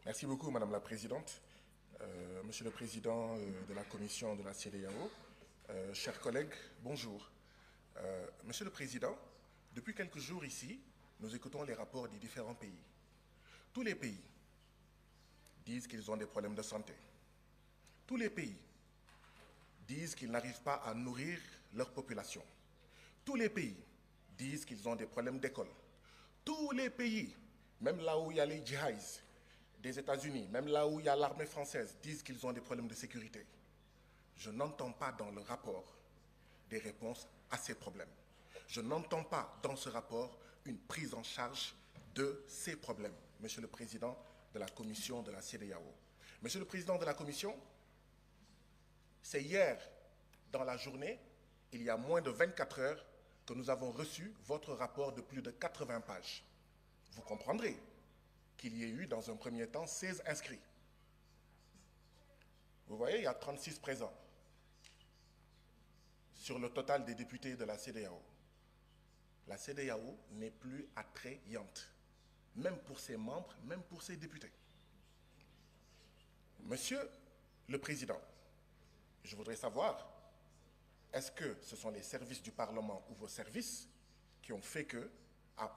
Merci beaucoup, Madame la Présidente. Monsieur le Président de la Commission de la CEDEAO, chers collègues, bonjour. Monsieur le Président, depuis quelques jours ici, nous écoutons les rapports des différents pays. Tous les pays disent qu'ils ont des problèmes de santé. Tous les pays disent qu'ils n'arrivent pas à nourrir leur population. Tous les pays disent qu'ils ont des problèmes d'école. Tous les pays, même là où il y a les djihadistes des États-Unis, même là où il y a l'armée française, disent qu'ils ont des problèmes de sécurité. Je n'entends pas dans le rapport des réponses à ces problèmes. Je n'entends pas dans ce rapport une prise en charge de ces problèmes, Monsieur le Président de la Commission de la CEDEAO. Monsieur le Président de la Commission, c'est hier, dans la journée, il y a moins de 24 heures, que nous avons reçu votre rapport de plus de 80 pages. Vous comprendrez qu'il y ait eu, dans un premier temps, 16 inscrits. Vous voyez, il y a 36 présents sur le total des députés de la CEDEAO. La CEDEAO n'est plus attrayante, même pour ses membres, même pour ses députés. Monsieur le Président, je voudrais savoir, est-ce que ce sont les services du Parlement ou vos services qui ont fait que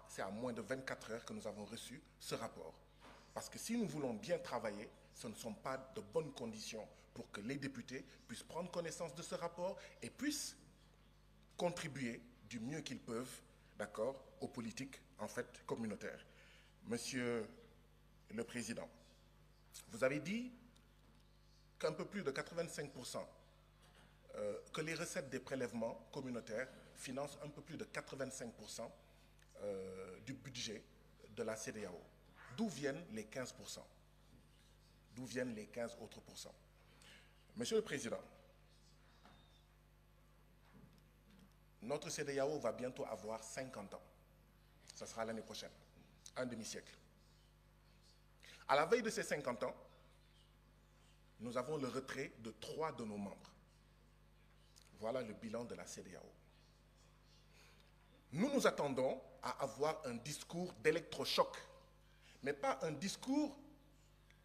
c'est à moins de 24 heures que nous avons reçu ce rapport? Parce que si nous voulons bien travailler, ce ne sont pas de bonnes conditions pour que les députés puissent prendre connaissance de ce rapport et puissent contribuer du mieux qu'ils peuvent, d'accord, aux politiques en fait communautaires. Monsieur le Président, vous avez dit qu'un peu plus de 85%, que les recettes des prélèvements communautaires financent un peu plus de 85% du budget de la CEDEAO. D'où viennent les 15%? D'où viennent les 15 autres pourcents? Monsieur le Président, notre CEDEAO va bientôt avoir 50 ans. Ce sera l'année prochaine, un demi-siècle. À la veille de ces 50 ans, nous avons le retrait de 3 de nos membres. Voilà le bilan de la CEDEAO. Nous nous attendons à avoir un discours d'électrochoc, mais pas un discours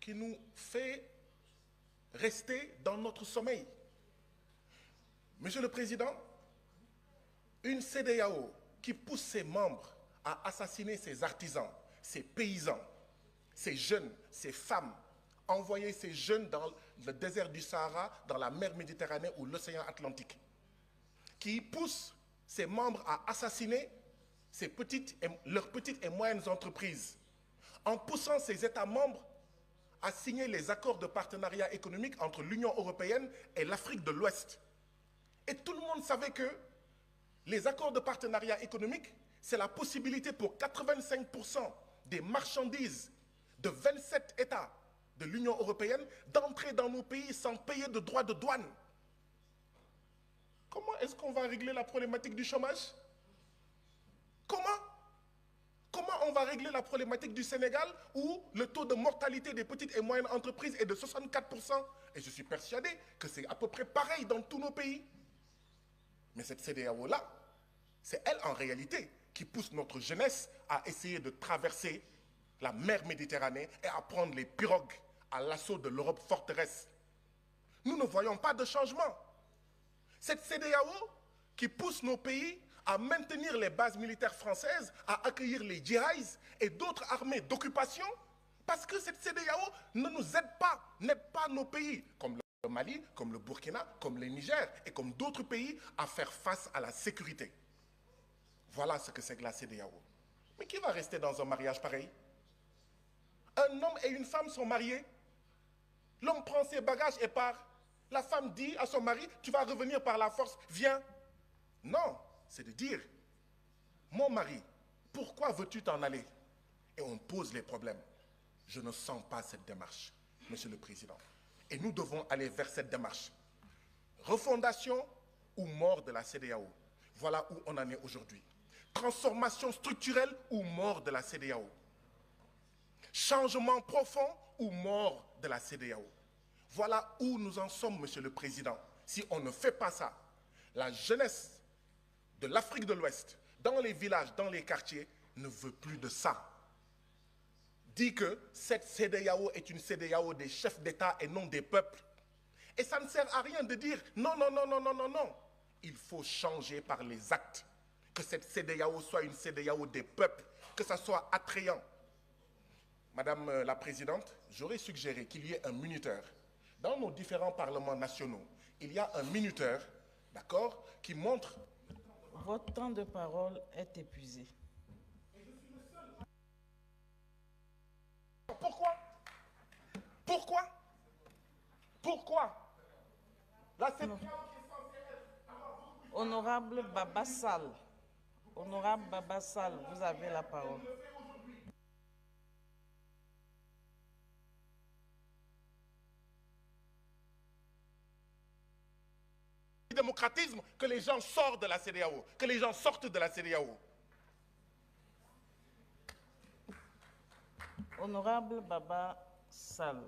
qui nous fait rester dans notre sommeil. Monsieur le Président, une CEDEAO qui pousse ses membres à assassiner ses artisans, ses paysans, ses jeunes, ses femmes, envoyer ces jeunes dans le désert du Sahara, dans la mer Méditerranée ou l'océan Atlantique, qui pousse ses membres à assassiner leurs petites et moyennes entreprises, en poussant ces États membres à signer les accords de partenariat économique entre l'Union européenne et l'Afrique de l'Ouest. Et tout le monde savait que les accords de partenariat économique, c'est la possibilité pour 85% des marchandises de 27 États de l'Union européenne d'entrer dans nos pays sans payer de droits de douane. Comment est-ce qu'on va régler la problématique du chômage? Comment on va régler la problématique du Sénégal où le taux de mortalité des petites et moyennes entreprises est de 64%? Et je suis persuadé que c'est à peu près pareil dans tous nos pays. Mais cette CEDEAO-là, c'est elle en réalité qui pousse notre jeunesse à essayer de traverser la mer Méditerranée et à prendre les pirogues à l'assaut de l'Europe forteresse. Nous ne voyons pas de changement. Cette CEDEAO qui pousse nos pays à maintenir les bases militaires françaises, à accueillir les djihadistes et d'autres armées d'occupation, parce que cette CEDEAO ne nous aide pas, n'aide pas nos pays, comme le Mali, comme le Burkina, comme le Niger et comme d'autres pays, à faire face à la sécurité. Voilà ce que c'est que la CEDEAO. Mais qui va rester dans un mariage pareil? Un homme et une femme sont mariés. L'homme prend ses bagages et part. La femme dit à son mari, tu vas revenir par la force, viens. Non, c'est de dire, mon mari, pourquoi veux-tu t'en aller? Et on pose les problèmes. Je ne sens pas cette démarche, Monsieur le Président. Et nous devons aller vers cette démarche. Refondation ou mort de la CEDEAO. Voilà où on en est aujourd'hui. Transformation structurelle ou mort de la CEDEAO. Changement profond ou mort de la CEDEAO. Voilà où nous en sommes, Monsieur le Président. Si on ne fait pas ça, la jeunesse de l'Afrique de l'Ouest, dans les villages, dans les quartiers, ne veut plus de ça. dit que cette CEDEAO est une CEDEAO des chefs d'État et non des peuples. Et ça ne sert à rien de dire non, non, non, non, non, non, non. Il faut changer par les actes. Que cette CEDEAO soit une CEDEAO des peuples, que ça soit attrayant. Madame la Présidente, j'aurais suggéré qu'il y ait un minuteur. Dans nos différents parlements nationaux, il y a un minuteur, d'accord, qui montre... Votre temps de parole est épuisé. Pourquoi? Pourquoi? Pourquoi? La CEDEAO qui est censée être... Honorable Baba Sall, Honorable Baba Sall, vous avez la parole. Démocratisme, que les gens sortent de la CEDEAO, que les gens sortent de la CEDEAO. Honorable Baba Sall.